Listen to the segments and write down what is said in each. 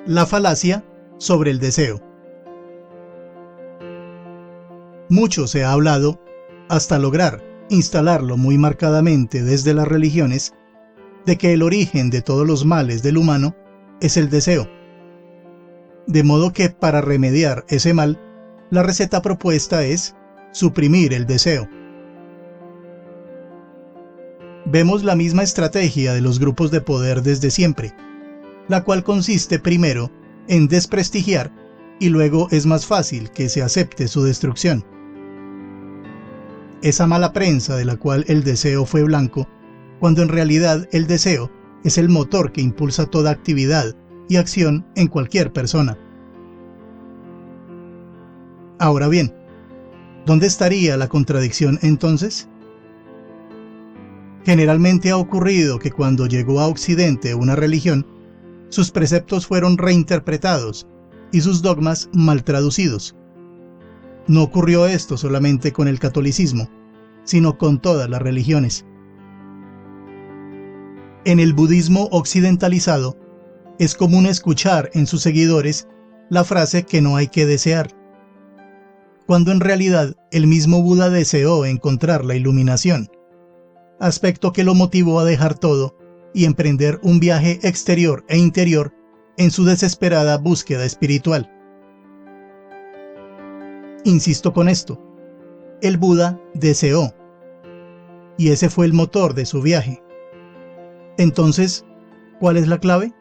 La falacia sobre el deseo. Mucho se ha hablado, hasta lograr instalarlo muy marcadamente desde las religiones, de que el origen de todos los males del humano es el deseo. De modo que para remediar ese mal, la receta propuesta es suprimir el deseo. Vemos la misma estrategia de los grupos de poder desde siempre, la cual consiste primero en desprestigiar y luego es más fácil que se acepte su destrucción. Esa mala prensa de la cual el deseo fue blanco, cuando en realidad el deseo es el motor que impulsa toda actividad y acción en cualquier persona. Ahora bien, ¿dónde estaría la contradicción entonces? Generalmente ha ocurrido que cuando llegó a Occidente una religión, sus preceptos fueron reinterpretados y sus dogmas mal traducidos. No ocurrió esto solamente con el catolicismo, sino con todas las religiones. En el budismo occidentalizado, es común escuchar en sus seguidores la frase que no hay que desear, cuando en realidad el mismo Buda deseó encontrar la iluminación, aspecto que lo motivó a dejar todo y emprender un viaje exterior e interior en su desesperada búsqueda espiritual. Insisto con esto, el Buda deseó, y ese fue el motor de su viaje. Entonces, ¿cuál es la clave?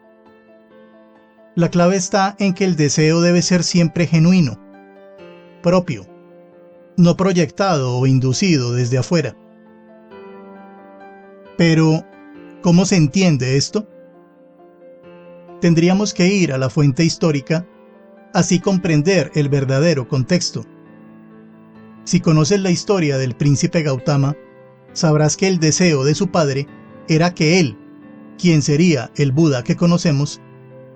La clave está en que el deseo debe ser siempre genuino, propio, no proyectado o inducido desde afuera. Pero, ¿cómo se entiende esto? Tendríamos que ir a la fuente histórica, así comprender el verdadero contexto. Si conoces la historia del príncipe Gautama, sabrás que el deseo de su padre era que él, quien sería el Buda que conocemos,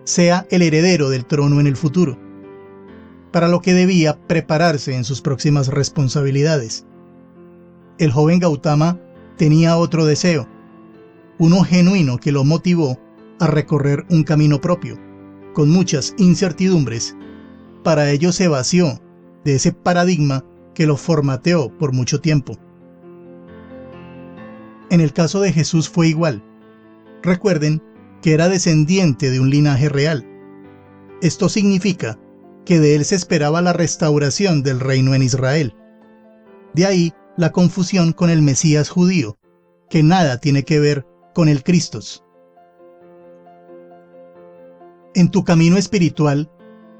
sea el heredero del trono en el futuro, para lo que debía prepararse en sus próximas responsabilidades. El joven Gautama tenía otro deseo, uno genuino que lo motivó a recorrer un camino propio, con muchas incertidumbres. Para ello se vació de ese paradigma que lo formateó por mucho tiempo. En el caso de Jesús fue igual. Recuerden que era descendiente de un linaje real. Esto significa que de él se esperaba la restauración del reino en Israel. De ahí la confusión con el Mesías judío, que nada tiene que ver con el Cristos. En tu camino espiritual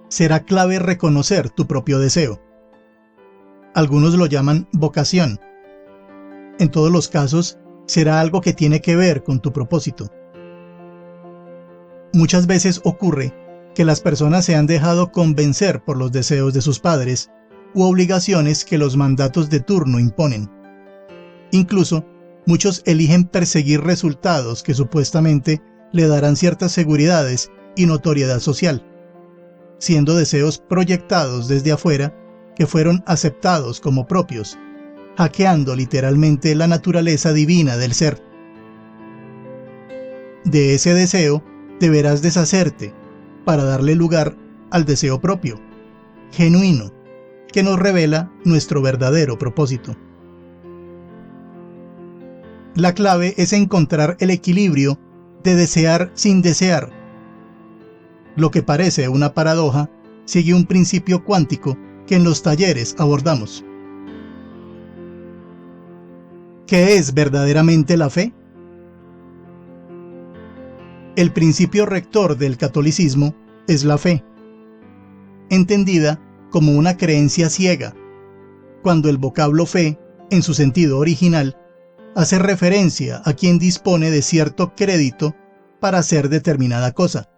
será clave reconocer tu propio deseo. Algunos lo llaman vocación. En todos los casos, será algo que tiene que ver con tu propósito. Muchas veces ocurre que las personas se han dejado convencer por los deseos de sus padres u obligaciones que los mandatos de turno imponen. Incluso, muchos eligen perseguir resultados que supuestamente le darán ciertas seguridades y notoriedad social, siendo deseos proyectados desde afuera que fueron aceptados como propios, hackeando literalmente la naturaleza divina del ser. De ese deseo deberás deshacerte para darle lugar al deseo propio, genuino, que nos revela nuestro verdadero propósito. La clave es encontrar el equilibrio de desear sin desear. Lo que parece una paradoja sigue un principio cuántico que en los talleres abordamos. ¿Qué es verdaderamente la fe? El principio rector del catolicismo es la fe, entendida como una creencia ciega, cuando el vocablo fe, en su sentido original, hace referencia a quien dispone de cierto crédito para hacer determinada cosa.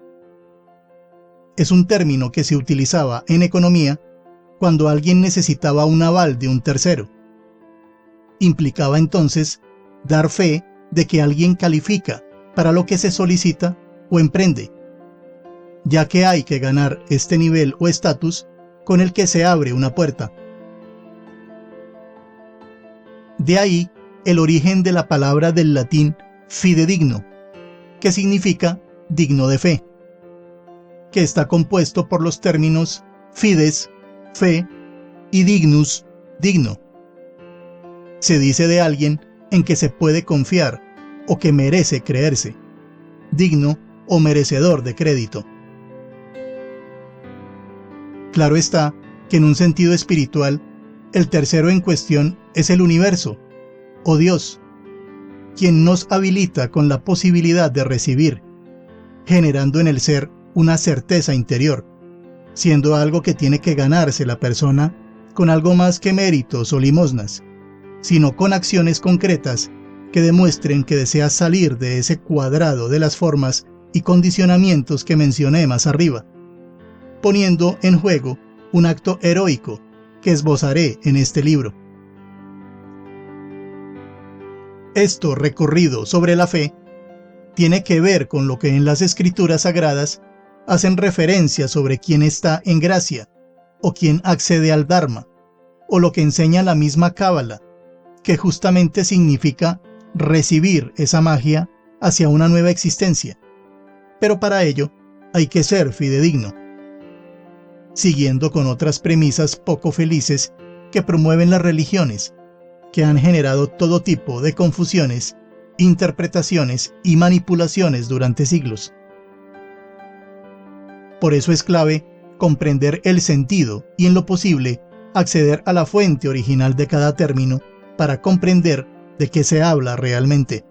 Es un término que se utilizaba en economía cuando alguien necesitaba un aval de un tercero. Implicaba entonces dar fe de que alguien califica para lo que se solicita o emprende, ya que hay que ganar este nivel o estatus con el que se abre una puerta. De ahí el origen de la palabra del latín fidedigno, que significa digno de fe. que está compuesto por los términos fides, fe, y dignus, digno. Se dice de alguien en que se puede confiar o que merece creerse, digno o merecedor de crédito. Claro está que en un sentido espiritual, el tercero en cuestión es el universo, o Dios, quien nos habilita con la posibilidad de recibir, generando en el ser una certeza interior, siendo algo que tiene que ganarse la persona con algo más que méritos o limosnas, sino con acciones concretas que demuestren que desea salir de ese cuadrado de las formas y condicionamientos que mencioné más arriba, poniendo en juego un acto heroico que esbozaré en este libro. Esto recorrido sobre la fe tiene que ver con lo que en las Escrituras Sagradas hacen referencia sobre quién está en gracia, o quién accede al Dharma, o lo que enseña la misma Cábala, que justamente significa recibir esa magia hacia una nueva existencia. Pero para ello hay que ser fidedigno, siguiendo con otras premisas poco felices que promueven las religiones, que han generado todo tipo de confusiones, interpretaciones y manipulaciones durante siglos. Por eso es clave comprender el sentido y, en lo posible, acceder a la fuente original de cada término para comprender de qué se habla realmente.